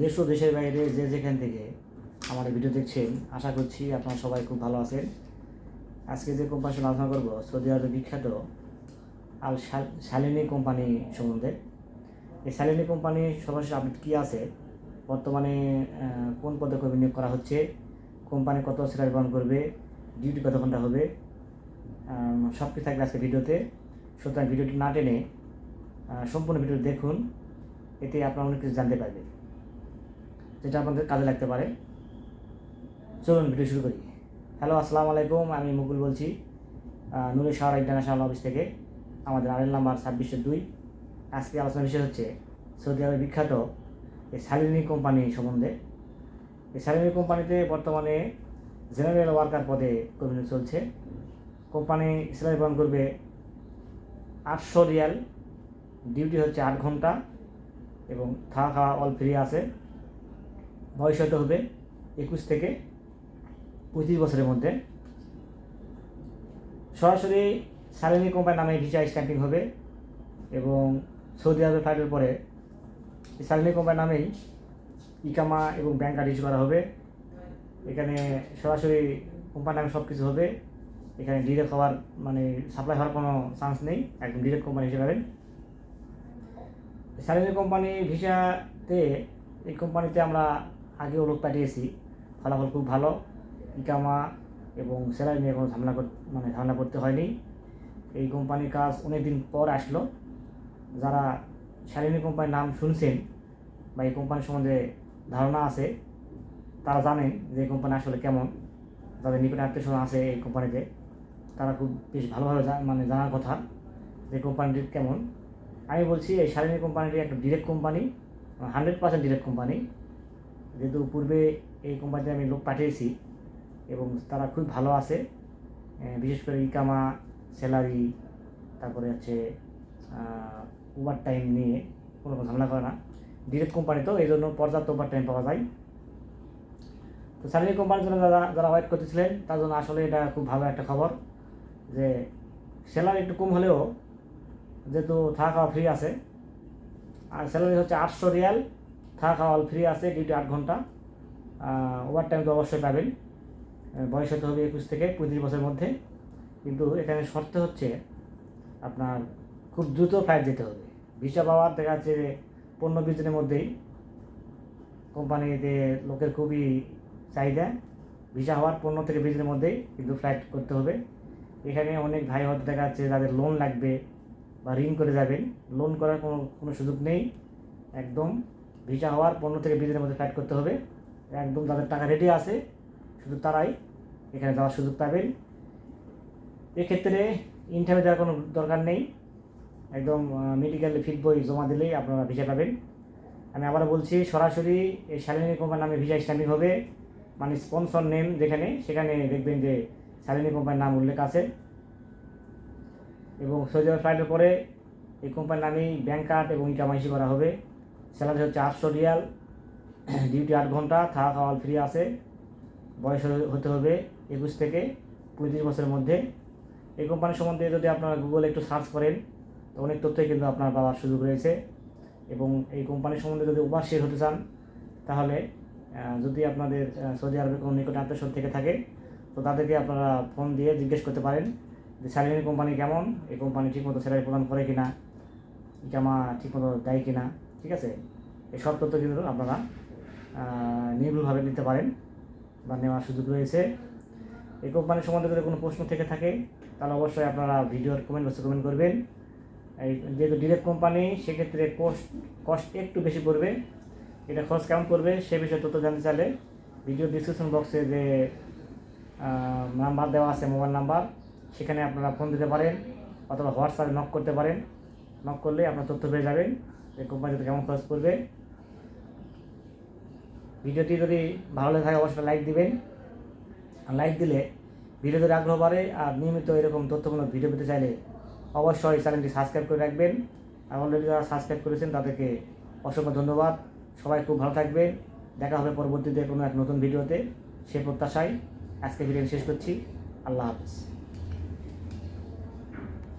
দেশ ও দেশের বাইরে যে যেখান থেকে আমার ভিডিও দেখছেন, আশা করছি আপনারা সবাই খুব ভালো আছেন। আজকে যে কোম্পানি আলোচনা করব, সৌদি আরবের বিখ্যাত আল শালিনী কোম্পানি সম্বন্ধে। এই শালিনী কোম্পানি সর্বশেষ আপডেট কী আছে, বর্তমানে কোন পদে কর্মী নিয়োগ করা হচ্ছে, কোম্পানি কত স্যালারি প্রদান করবে, ডিউটি কত ঘন্টা হবে, সব কিছু থাকবে আজকে ভিডিওতে। সুতরাং ভিডিওটি না টেনে সম্পূর্ণ ভিডিও দেখুন, এতে আপনারা অনেক কিছু জানতে পারবেন যেটা আপনাদের কাজে লাগতে পারে। চলুন ভিডিও শুরু করি। হ্যালো, আসসালামু আলাইকুম, আমি মুকুল বলছি নুরে শাহরা ইন্টারন্যাশনাল অফিস থেকে। আমাদের আরএল নাম্বার 2602। আজকে আলোচনার বিষয় হচ্ছে সৌদি আরবের বিখ্যাত এই শালিনী কোম্পানি সম্বন্ধে। এই শালিনী কোম্পানিতে বর্তমানে জেনারেল ওয়ার্কার পদে কর্মী চলছে। কোম্পানি স্যালারি প্রদান করবে 800 রিয়াল, ডিউটি হচ্ছে 8 ঘন্টা এবং থাকা খাওয়া অল ফ্রি আছে। বয়স হতে হবে 21 থেকে 35 বছরের মধ্যে। সরাসরি শালিনী কোম্পানির নামে ভিসা স্ট্যাম্পিং হবে এবং সৌদি আরবে ফ্লাইটের পরে শালিনী কোম্পানির নামেই ইকামা এবং ব্যাংক কার্ড ইস্যু করা হবে। এখানে সরাসরি কোম্পানির নামে সব কিছু হবে। এখানে ডিরেক্ট হওয়ার সাপ্লাই হওয়ার কোনো চান্স নেই, একদম ডিরেক্ট কোম্পানি হিসেবে পাবেন। শালিনী কোম্পানি ভিসাতে, এই কোম্পানিতে আমরা আগেও লোক পাঠিয়েছি, ফলাফল খুব ভালো। ইকামা এবং স্যালারি নিয়ে কোনো ঝামেলা করতে হয়নি। এই কোম্পানির কাজ অনেক দিন পর আসলো। যারা শালিনী কোম্পানির নাম শুনছেন বা এই কোম্পানির সম্বন্ধে ধারণা আছে, তারা জানেন যে এই কোম্পানি আসলে কেমন। যাদের নিকটে আত্মীয় আছে এই কোম্পানিতে, তারা খুব বেশ ভালোভাবে জানার কথা যে কোম্পানিটি কেমন। আমি বলছি, এই শালিনী কোম্পানিটি একটা ডিরেক্ট কোম্পানি, 100% ডিরেক্ট কোম্পানি। যেহেতু পূর্বে এই কোম্পানিতে আমি লোক পাঠিয়েছি এবং তারা খুব ভালো আছে, বিশেষ করে ইকামা, স্যালারি, তারপরে হচ্ছে ওভার টাইম নিয়ে কোনো ঝামেলা করে না। ডিরেক্ট কোম্পানি তো এই জন্য পর্যাপ্ত ওভার টাইম পাওয়া যায়। তো স্যালারি কোম্পানির জন্য যারা ওয়েট করতেছিলেন, তার জন্য আসলে এটা খুব ভালো একটা খবর যে স্যালারি একটু কম হলেও যেহেতু থাকা খাওয়া ফ্রি আছে। আর স্যালারি হচ্ছে 800 রিয়াল, থাকা খাওয়া ফ্রি আছে, ডিউটি 8 ঘন্টা, ওভার টাইম তো অবশ্যই পাবেন। বয়স হতে হবে 21 থেকে 35 বছরের মধ্যে। কিন্তু এখানে শর্ত হচ্ছে আপনার খুব দ্রুত ফ্লাইট যেতে হবে। ভিসা পাওয়ার দেখা যাচ্ছে 15-20 দিনের মধ্যেই কোম্পানিতে লোকের খুবই চাহিদা। ভিসা হওয়ার 15 থেকে 20 দিনের মধ্যেই কিন্তু ফ্লাইট করতে হবে। এখানে অনেক ভাই হয়তো দেখা যাচ্ছে যাদের লোন লাগবে বা ঋণ করে যাবেন, লোন করার কোনো সুযোগ নেই। একদম ভিসা হওয়ার 15 থেকে 20 দিনের মধ্যে ফ্লাইট করতে হবে। একদম যাদের টাকা রেডি আছে শুধু তারাই এখানে যাওয়ার সুযোগ পাবেন। এক্ষেত্রে ইন্টারভিউ দেওয়ার কোনো দরকার নেই, একদম মেডিকেল ফিট বই জমা দিলেই আপনারা ভিসা পাবেন। আমি আবারও বলছি, সরাসরি এই শালিনী কোম্পানির নামে ভিসা স্ট্যাম্পিং হবে। স্পন্সর নেম যেখানে, সেখানে দেখবেন যে শালিনী কোম্পানির নাম উল্লেখ আছে। এবং সৌদি আরব ফ্লাইটের পরে এই কোম্পানির নামেই ব্যাংক কার্ড এবং ইকামা ইস্যু করা হবে। স্যালারি হচ্ছে 800 রিয়াল, ডিউটি 8 ঘন্টা, থাকা খাওয়া ফ্রি আছে। বয়স হতে হবে 21 থেকে 35 বছরের মধ্যে। এই কোম্পানির সম্বন্ধে যদি আপনারা গুগলে একটু সার্চ করেন, তো অনেক তথ্যই কিন্তু আপনার পাওয়ার সুযোগ রয়েছে। এবং এই কোম্পানির সম্বন্ধে যদি ওভারসিয়ার হতে চান, তাহলে যদি আপনাদের সৌদি আরবের কোনো নিকট আত্মীয় থেকে থাকে, তো তাদেরকে আপনারা ফোন দিয়ে জিজ্ঞেস করতে পারেন যে শালিনী কোম্পানি কেমন, এই কোম্পানি ঠিকমতো স্যালারি প্রদান করে কিনা, ইকামা ঠিকমতো দেয় কিনা। ঠিক আছে, এই সব তথ্য কিন্তু আপনারা নির্ভুলভাবে নিতে পারেন বা নেওয়ার সুযোগ রয়েছে। এই কোম্পানির সম্বন্ধে যদি কোনো প্রশ্ন থেকে থাকে, তাহলে অবশ্যই আপনারা ভিডিওর কমেন্ট বক্সে কমেন্ট করবেন। এই যেহেতু ডিরেক্ট কোম্পানি, সেক্ষেত্রে কস্ট একটু বেশি পড়বে। এটা খরচ কেমন পড়বে সে বিষয়ে তথ্য জানতে চাইলে ভিডিও ডিসক্রিপশন বক্সে যে নাম্বার দেওয়া আছে, মোবাইল নাম্বার, সেখানে আপনারা ফোন দিতে পারেন অথবা হোয়াটসঅ্যাপে নক করতে পারেন। নক করলে আপনার তথ্য পেয়ে যাবেন যে কোম্পানিতে কেমন খরচ পড়বে। ভিডিওটি যদি ভালো লেগে থাকে অবশ্যই লাইক দিবেন। লাইক দিলে ভিডিও যদি আগ্রহ বাড়ে, আর নিয়মিত এরকম তথ্যমূলক ভিডিও পেতে চাইলে অবশ্যই চ্যানেলটি সাবস্ক্রাইব করে রাখবেন। আর অলরেডি যারা সাবস্ক্রাইব করেছেন তাদেরকে অসংখ্য ধন্যবাদ। সবাই খুব ভালো থাকবেন। দেখা হবে পরবর্তীতে কোনো এক নতুন ভিডিওতে, সে প্রত্যাশায় আজকে ভিডিও শেষ করছি। আল্লাহ হাফেজ।